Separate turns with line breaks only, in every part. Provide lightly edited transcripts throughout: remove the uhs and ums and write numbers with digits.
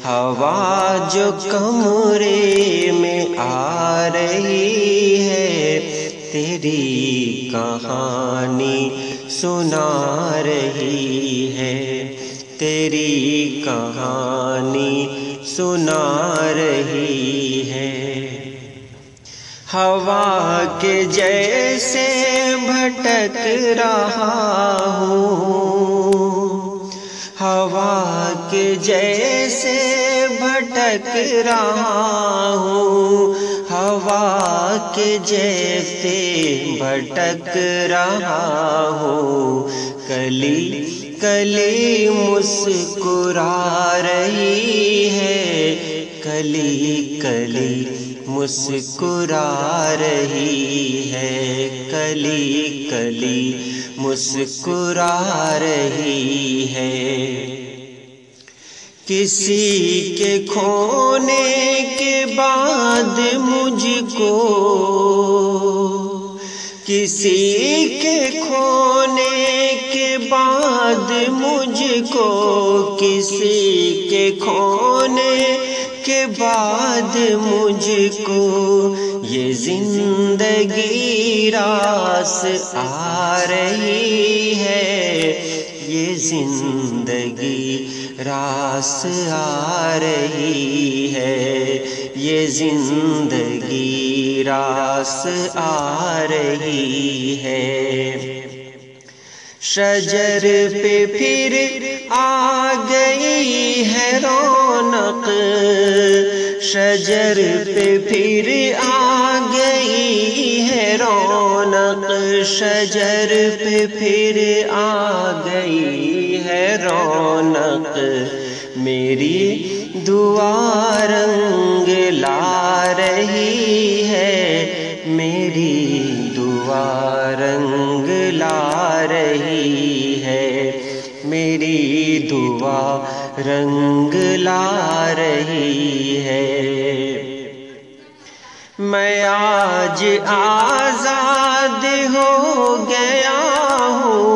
ہوا جو کمرے میں آ رہی ہے تیری کہانی سنا رہی ہے، تیری کہانی سنا رہی ہے۔ ہوا کے جیسے بھٹک رہا ہوں، ہوا کے جیسے بھٹک رہا ہوں، ہوا کے جیسے بھٹک رہا ہوں، کلی کلی مسکرا رہی ہے، کلی کلی مسکرا رہی ہے، کلی کلی مسکرا رہی ہے۔ کسی کے کھونے کے بعد مجھ کو، کسی کے کھونے کے بعد مجھ کو، کسی کے کھونے کے بعد مجھ کو، یہ زندگی راس آ رہی ہے، یہ زندگی راس آ رہی ہے، یہ زندگی راس آ رہی ہے۔ شجر پہ پھر آ گئی ہے رونق، شجر پہ پھر آ گئی ہے رونق، شجر پہ پھر آ گئی ہے رونق، میری دعا رنگ لا رہی ہے، میری دعا رنگ لا رہی ہے، میری دعا رنگ لا رہی ہے۔ میں آج آزاد ہو گیا ہوں،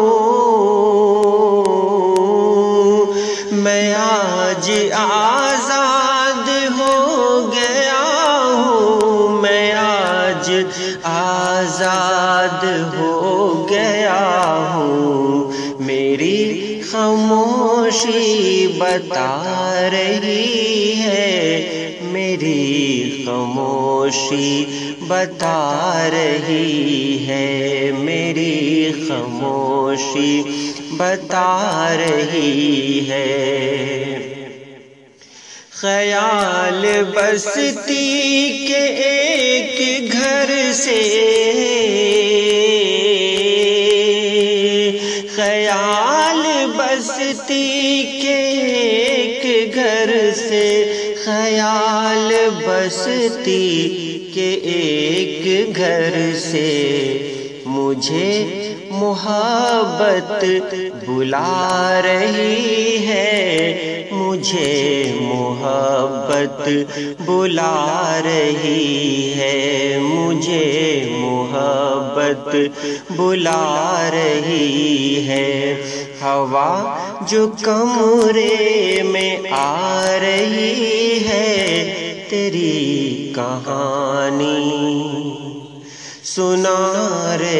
میں آج آزاد ہو گیا ہوں، میں آج آزاد ہو گیا ہوں، میری خاموشی بتا رہی ہے، میری خاموشی بتا رہی ہے، میری خاموشی بتا رہی ہے۔ خیال بستی کے ایک گھر سے، خیال بستی کے ایک گھر سے، خیال بستی کے ایک گھر سے، مجھے محبت بلا رہی ہے، مجھے محبت بلا رہی ہے، مجھے محبت بلا رہی ہے۔ ہوا جو کمرے میں آ رہی ہے تیری کہانی سنا رہی